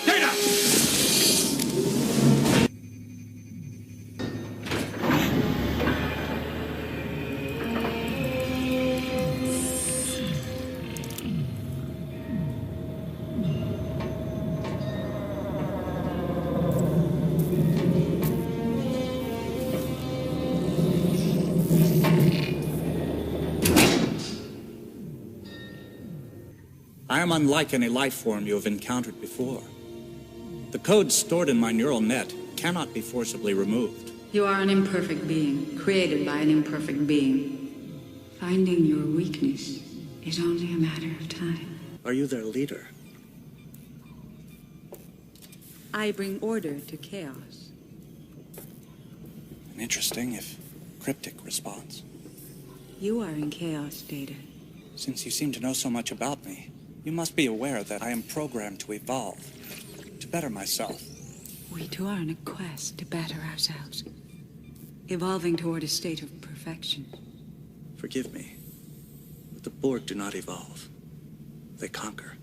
Data! I am unlike any life form you have encountered before. The codes stored in my neural net cannot be forcibly removed. You are an imperfect being, created by an imperfect being. Finding your weakness is only a matter of time. Are you their leader? I bring order to chaos. An interesting, if cryptic, response. You are in chaos, Data. Since you seem to know so much about me, you must be aware that I am programmed to evolve, to better myself. We too are on a quest to better ourselves, evolving toward a state of perfection. Forgive me, but the Borg do not evolve. They conquer.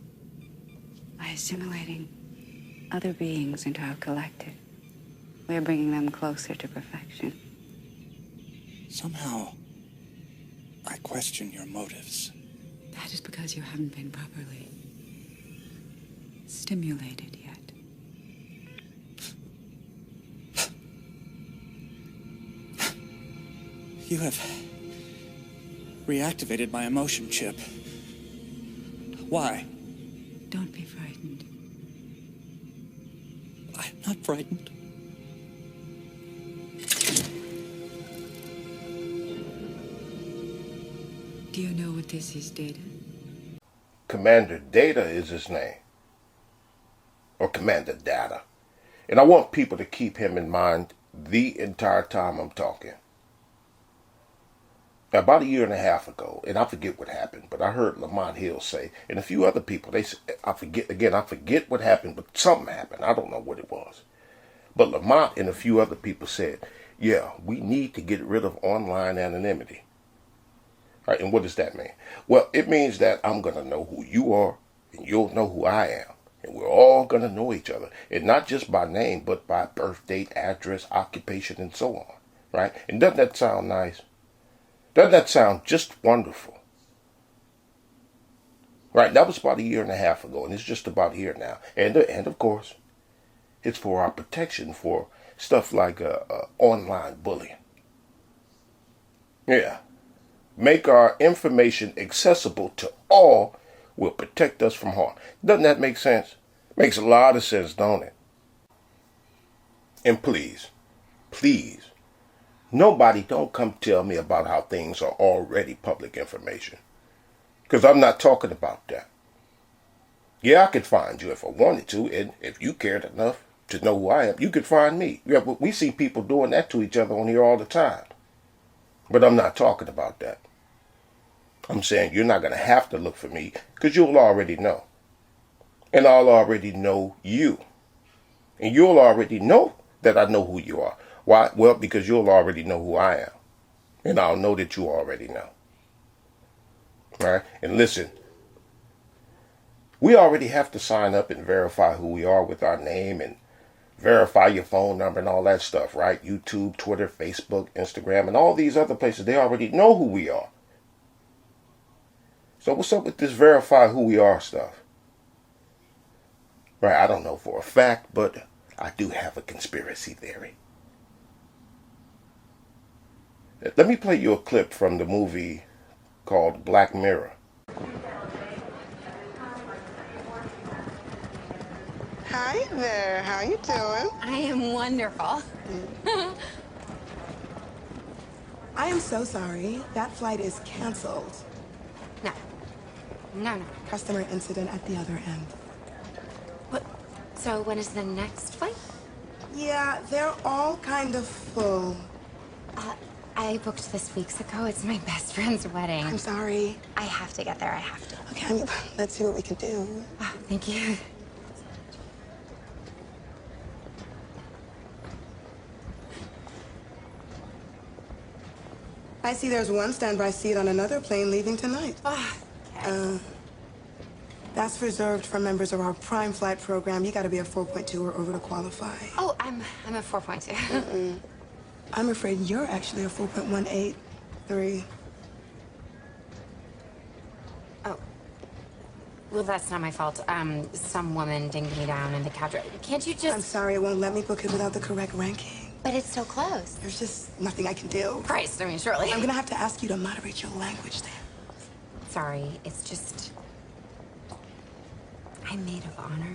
By assimilating other beings into our collective, we are bringing them closer to perfection. Somehow, I question your motives. That is because you haven't been properly stimulated yet. You have reactivated my emotion chip. Why? Don't be frightened. I'm not frightened. Do you know what this is, Data? Commander Data is his name. Or Commander Data. And I want people to keep him in mind the entire time I'm talking. Now, about a year and a half ago, and I forget what happened, but I heard Lamont Hill say, and a few other people, they said, I forget what happened, but something happened. I don't know what it was. But Lamont and a few other people said, yeah, we need to get rid of online anonymity. Right, and what does that mean? Well, it means that I'm going to know who you are, and you'll know who I am. And we're all going to know each other. And not just by name, but by birth date, address, occupation, and so on. Right? And doesn't that sound nice? Doesn't that sound just wonderful? Right, that was about a year and a half ago, and it's just about here now. And of course, it's for our protection for stuff like online bullying. Yeah. Make our information accessible to all will protect us from harm. Doesn't that make sense? Makes a lot of sense, don't it? And please, nobody don't come tell me about how things are already public information. Because I'm not talking about that. Yeah, I could find you if I wanted to, and if you cared enough to know who I am, you could find me. Yeah, but we see people doing that to each other on here all the time. But I'm not talking about that. I'm saying you're not going to have to look for me because you'll already know. And I'll already know you. And you'll already know that I know who you are. Why? Well, because you'll already know who I am. And I'll know that you already know. All right? And listen, we already have to sign up and verify who we are with our name and verify your phone number and all that stuff, right? YouTube, Twitter, Facebook, Instagram, and all these other places, they already know who we are. So what's up with this verify who we are stuff? Right, I don't know for a fact, but I do have a conspiracy theory. Let me play you a clip from the movie called Black Mirror. Hi there, how you doing? I am wonderful. I am so sorry. That flight is canceled. No. Customer incident at the other end. What? So when is the next flight? Yeah, they're all kind of full. I booked this weeks ago. It's my best friend's wedding. I'm sorry. I have to get there. I have to. Okay, let's see what we can do. Oh, thank you. I see there's one standby seat on another plane leaving tonight. Oh, okay. That's reserved for members of our Prime Flight program. You gotta be a 4.2 or over to qualify. Oh, I'm a 4.2. I'm afraid you're actually a 4.183. Oh. Well, that's not my fault. Some woman dinged me down in the capture. Can't you just... I'm sorry, it won't let me book it without the correct ranking. But it's so close. There's just nothing I can do. Christ, I mean, surely. I'm gonna have to ask you to moderate your language then. Sorry, it's just... I'm maid of honor.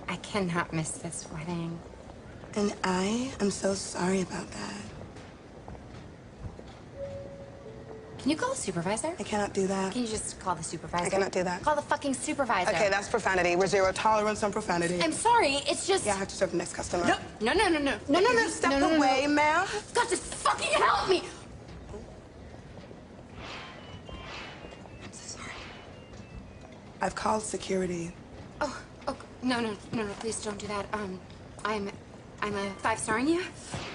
I cannot miss this wedding. And I am so sorry about that. Can you call the supervisor? I cannot do that. Can you just call the supervisor? I cannot do that. Call the fucking supervisor. Okay, that's profanity. We're zero tolerance on profanity. I'm sorry, it's just... Yeah, I have to serve the next customer. No. Step away, ma'am. God, just fucking help me! I'm so sorry. I've called security. Oh, no, please don't do that. I'm a 5-starring you.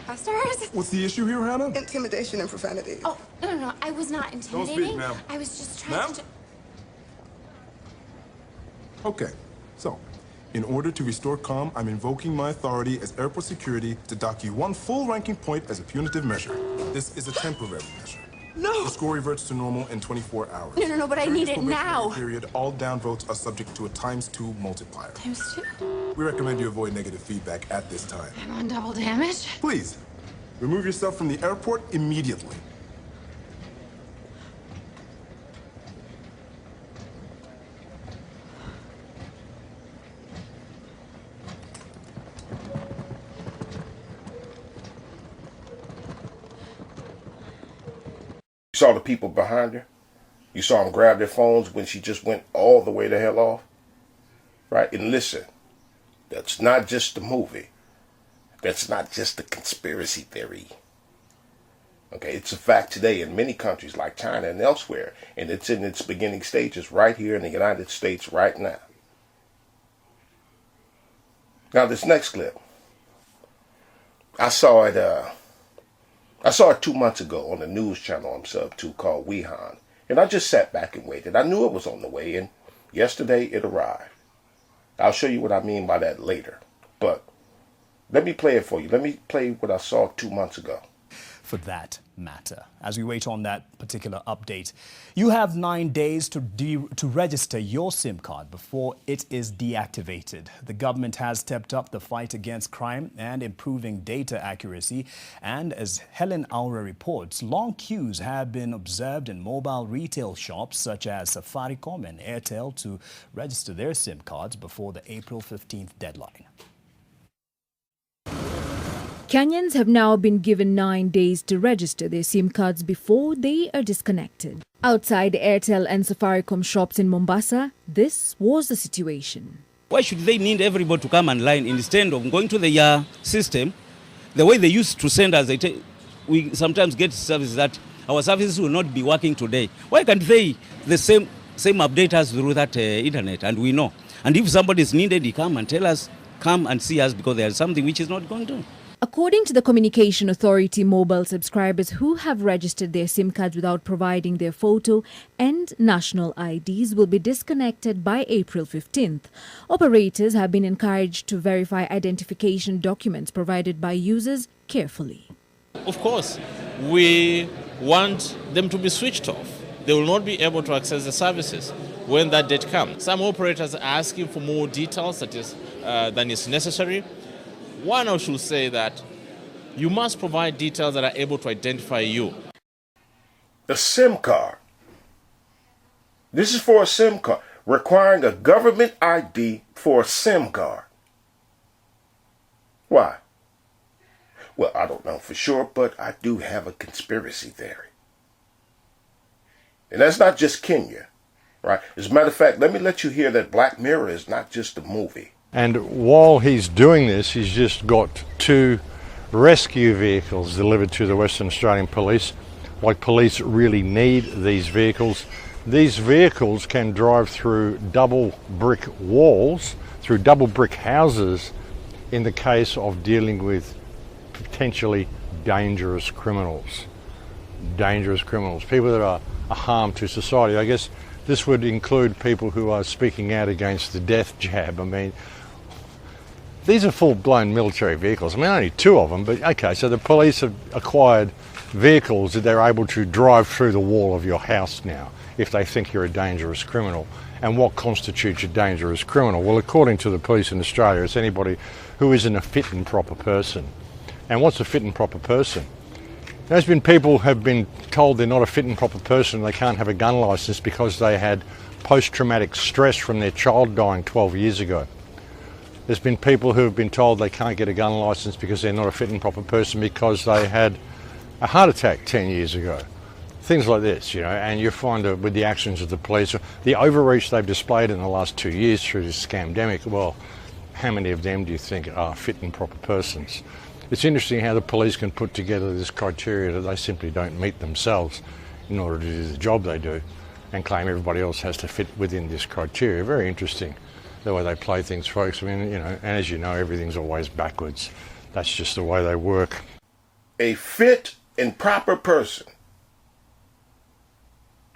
5 stars. What's the issue here, Hannah? Intimidation and profanity. Oh, no, I was not intimidating. Don't speak, ma'am. I was just trying to... Okay, so, in order to restore calm, I'm invoking my authority as airport security to dock you 1 full ranking point as a punitive measure. This is a temporary measure. No! The score reverts to normal in 24 hours. No, but I During need this it probationary now. period, all downvotes are subject to a ×2 multiplier. ×2? We recommend you avoid negative feedback at this time. I'm on double damage? Please, remove yourself from the airport immediately. You saw the people behind her? You saw them grab their phones when she just went all the way the hell off? Right? And listen, that's not just the movie. That's not just a conspiracy theory. Okay, it's a fact today in many countries like China and elsewhere, and it's in its beginning stages right here in the United States right now. Now this next clip, I saw it 2 months ago on the news channel I'm sub to called WION, and I just sat back and waited. I knew it was on the way, and yesterday it arrived. I'll show you what I mean by that later, but let me play it for you. Let me play what I saw 2 months ago. For that matter, as we wait on that particular update, you have 9 days to register your SIM card before it is deactivated. The government has stepped up the fight against crime and improving data accuracy. And as Helen Aura reports, long queues have been observed in mobile retail shops such as Safaricom and Airtel to register their SIM cards before the April 15th deadline. Kenyans have now been given 9 days to register their SIM cards before they are disconnected. Outside Airtel and Safaricom shops in Mombasa, this was the situation. Why should they need everybody to come online instead of going to the system? The way they used to send us, we sometimes get services that our services will not be working today. Why can't they the same update us through that internet, and we know? And if somebody is needed, he come and tell us, come and see us, because there's something which is not going to. According to the Communication Authority, mobile subscribers who have registered their SIM cards without providing their photo and national IDs will be disconnected by April 15th. Operators have been encouraged to verify identification documents provided by users carefully. Of course, we want them to be switched off. They will not be able to access the services when that date comes. Some operators are asking for more details than is necessary. One, I should say that you must provide details that are able to identify you. The SIM card. This is for a SIM card, requiring a government ID for a SIM card. Why? Well, I don't know for sure, but I do have a conspiracy theory. And that's not just Kenya, right? As a matter of fact, let me let you hear that Black Mirror is not just a movie. And while he's doing this, he's just got 2 rescue vehicles delivered to the Western Australian Police. Like, police really need these vehicles. These vehicles can drive through double brick walls, through double brick houses, in the case of dealing with potentially dangerous criminals. Dangerous criminals, people that are a harm to society. I guess This would include people who are speaking out against the death jab. I mean, these are full-blown military vehicles. I mean, only 2 of them, but okay, so the police have acquired vehicles that they're able to drive through the wall of your house now if they think you're a dangerous criminal. And what constitutes a dangerous criminal? Well, according to the police in Australia, it's anybody who isn't a fit and proper person. And what's a fit and proper person? There's been people who have been told they're not a fit and proper person, they can't have a gun licence because they had post-traumatic stress from their child dying 12 years ago. There's been people who have been told they can't get a gun licence because they're not a fit and proper person because they had a heart attack 10 years ago. Things like this, you know, and you find that with the actions of the police, the overreach they've displayed in the last 2 years through this scamdemic, well, how many of them do you think are fit and proper persons? It's interesting how the police can put together this criteria that they simply don't meet themselves in order to do the job they do and claim everybody else has to fit within this criteria. Very interesting the way they play things, folks. I mean, you know, and as you know, everything's always backwards. That's just the way they work. A fit and proper person.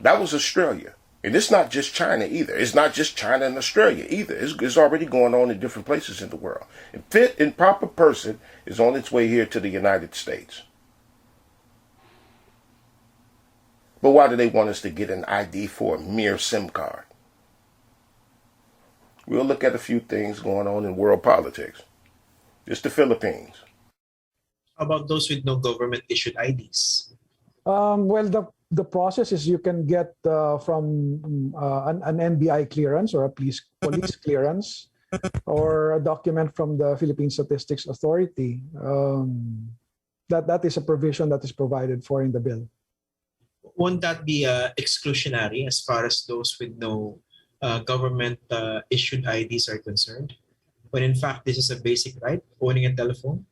That was Australia. And it's not just China either. It's not just China and Australia either. It's already going on in different places in the world. A fit and proper person is on its way here to the United States. But why do they want us to get an ID for a mere SIM card? We'll look at a few things going on in world politics. Just the Philippines. How about those with no government-issued IDs? Well, the process is you can get from an NBI clearance or a police clearance or a document from the Philippine Statistics Authority. That is a provision that is provided for in the bill. Won't that be exclusionary as far as those with no government-issued IDs are concerned? When in fact, this is a basic right, owning a telephone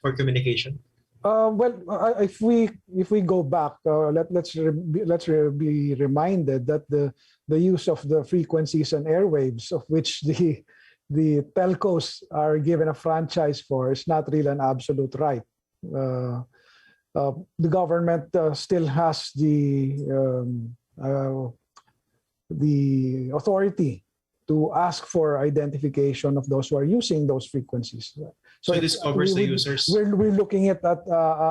for communication? If we go back, let's be reminded that the use of the frequencies and airwaves of which the telcos are given a franchise for is not really an absolute right. The government still has the authority to ask for identification of those who are using those frequencies. So this covers the users? We're looking at that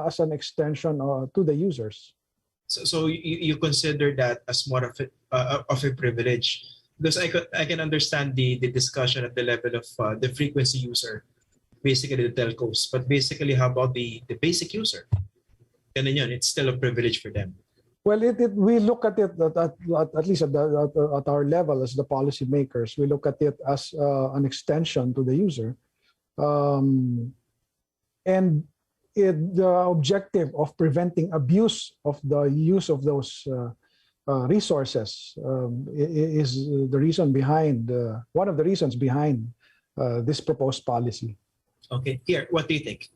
as an extension to the users. So you consider that as more of a privilege? Because I can understand the discussion at the level of the frequency user, basically the telcos. But basically, how about the basic user? And then it's still a privilege for them. Well, we look at it at least at our level as the policymakers. We look at it as an extension to the user, and the objective of preventing abuse of the use of those resources is the reason behind one of the reasons behind this proposed policy. Okay, here, what do you think?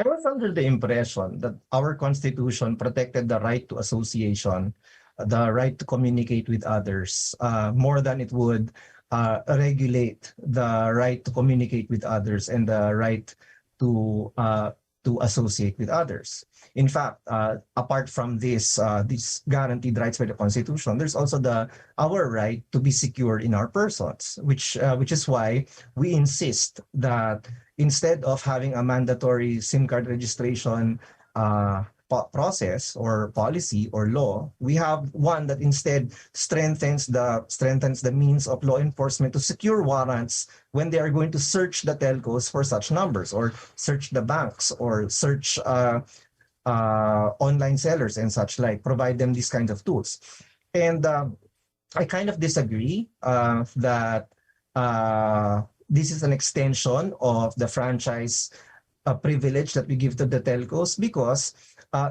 I was under the impression that our Constitution protected the right to association, the right to communicate with others, more than it would regulate the right to communicate with others and the right to associate with others. In fact, apart from these guaranteed rights by the Constitution, there's also our right to be secure in our persons, which is why we insist that instead of having a mandatory SIM card registration process or policy or law, we have one that instead strengthens the means of law enforcement to secure warrants when they are going to search the telcos for such numbers, or search the banks, or search online sellers and such like, provide them these kinds of tools. And I kind of disagree that this is an extension of the franchise privilege that we give to the telcos, because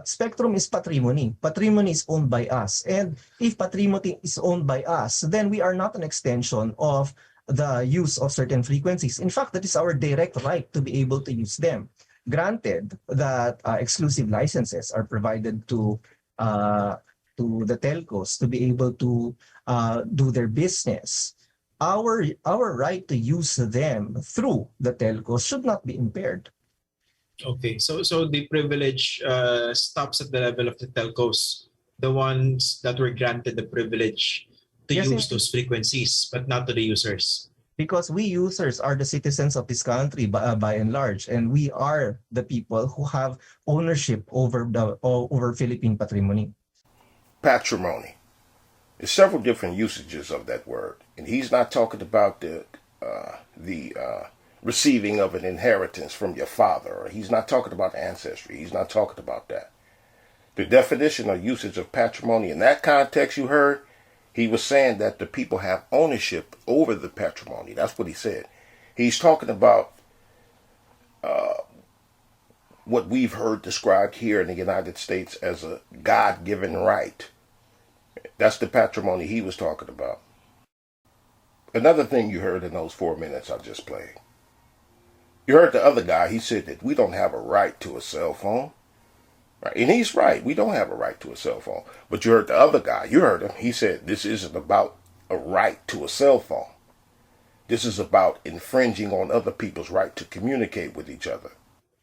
spectrum is patrimony. Patrimony is owned by us. And if patrimony is owned by us, then we are not an extension of the use of certain frequencies. In fact, that is our direct right to be able to use them. Granted that exclusive licenses are provided to the telcos to be able to do their business, our right to use them through the telcos should not be impaired. Okay, so the privilege stops at the level of the telcos, The ones that were granted the privilege to Yes, use those frequencies, but not to the users. Because we users are the citizens of this country by and large, and we are the people who have ownership over Philippine patrimony. Patrimony. There's several different usages of that word, and he's not talking about the receiving of an inheritance from your father, or he's not talking about ancestry. He's not talking about that. The definition or usage of patrimony in that context you heard, he was saying that the people have ownership over the patrimony. That's what he said. He's talking about what we've heard described here in the United States as a God-given right. That's the patrimony he was talking about. Another thing you heard in those 4 minutes I just played. You heard the other guy, he said that we don't have a right to a cell phone. Right? And he's right, we don't have a right to a cell phone. But you heard the other guy, you heard him, he said this isn't about a right to a cell phone. This is about infringing on other people's right to communicate with each other.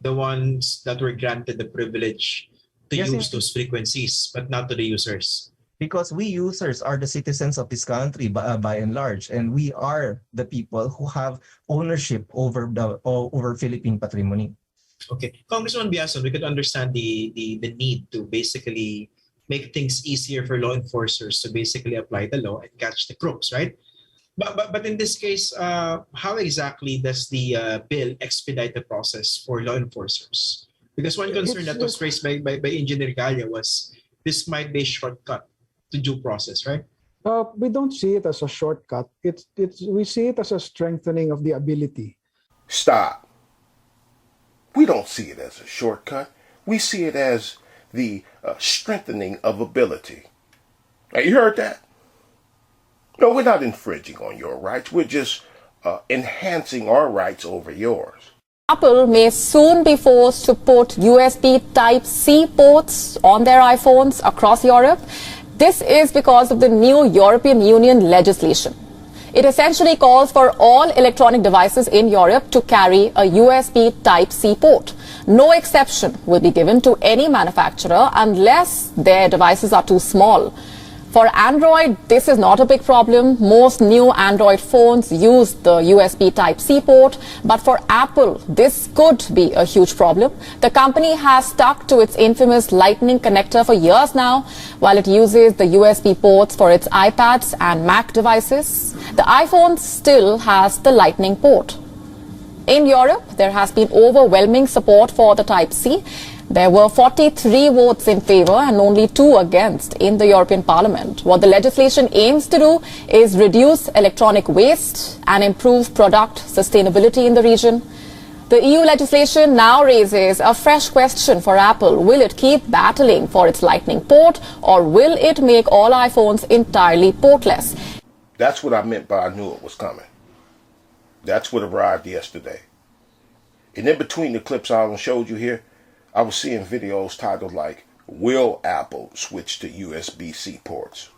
The ones that were granted the privilege to use those frequencies, but not to the users. Because we users are the citizens of this country by and large, and we are the people who have ownership over Philippine patrimony. Okay, Congressman Biason, we could understand the need to basically make things easier for law enforcers to basically apply the law and catch the crooks, right? But in this case, how exactly does the bill expedite the process for law enforcers? Because one concern that was raised by Engineer Galia was this might be a shortcut to due process, right? We don't see it as a shortcut. We see it as a strengthening of the ability. Stop. We don't see it as a shortcut. We see it as the strengthening of ability. Now, you heard that? No, we're not infringing on your rights. We're just enhancing our rights over yours. Apple may soon be forced to put USB Type-C ports on their iPhones across Europe. This is because of the new European Union legislation. It essentially calls for all electronic devices in Europe to carry a USB Type-C port. No exception will be given to any manufacturer unless their devices are too small. For Android, this is not a big problem. Most new Android phones use the USB Type-C port. But for Apple, this could be a huge problem. The company has stuck to its infamous Lightning connector for years now, while it uses the USB ports for its iPads and Mac devices. The iPhone still has the Lightning port. In Europe, there has been overwhelming support for the Type-C. There were 43 votes in favor and only 2 against in the European Parliament. What the legislation aims to do is reduce electronic waste and improve product sustainability in the region. The EU legislation now raises a fresh question for Apple. Will it keep battling for its Lightning port, or will it make all iPhones entirely portless? That's what I meant by I knew it was coming. That's what arrived yesterday. And in between the clips I showed you here, I was seeing videos titled like, "Will Apple switch to USB-C ports?"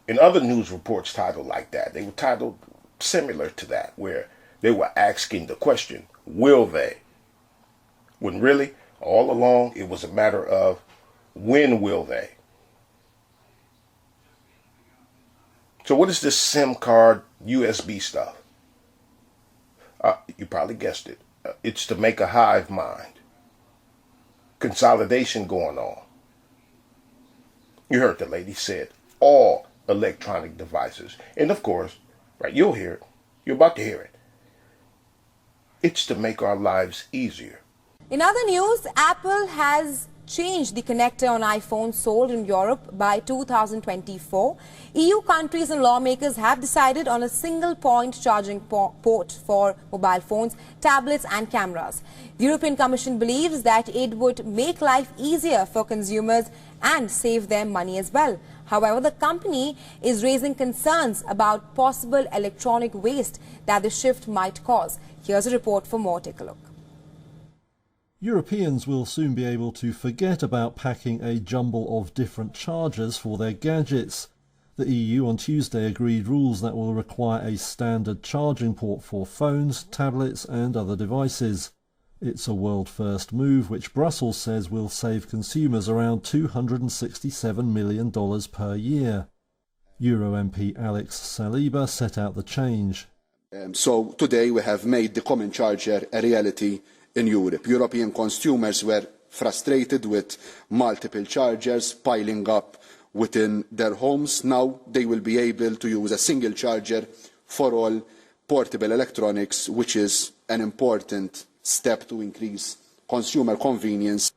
And other news reports titled like that. They were titled similar to that, where they were asking the question, will they? When really, all along, it was a matter of, when will they? So what is this SIM card USB stuff? You probably guessed it. It's to make a hive mind. Consolidation going on. You heard the lady said all electronic devices. And of course, right, you'll hear it. You're about to hear it. It's to make our lives easier. In other news, Apple has changed the connector on iPhones sold in Europe by 2024. EU countries and lawmakers have decided on a single point charging port for mobile phones, tablets and cameras. The European Commission believes that it would make life easier for consumers and save them money as well. However, the company is raising concerns about possible electronic waste that the shift might cause. Here's a report for more. Take a look. Europeans will soon be able to forget about packing a jumble of different chargers for their gadgets. The EU on Tuesday agreed rules that will require a standard charging port for phones, tablets and other devices. It's a world-first move which Brussels says will save consumers around $267 million per year. Euro MP Alex Saliba set out the change. So today we have made the common charger a reality in Europe. European consumers were frustrated with multiple chargers piling up within their homes. Now they will be able to use a single charger for all portable electronics, which is an important step to increase consumer convenience.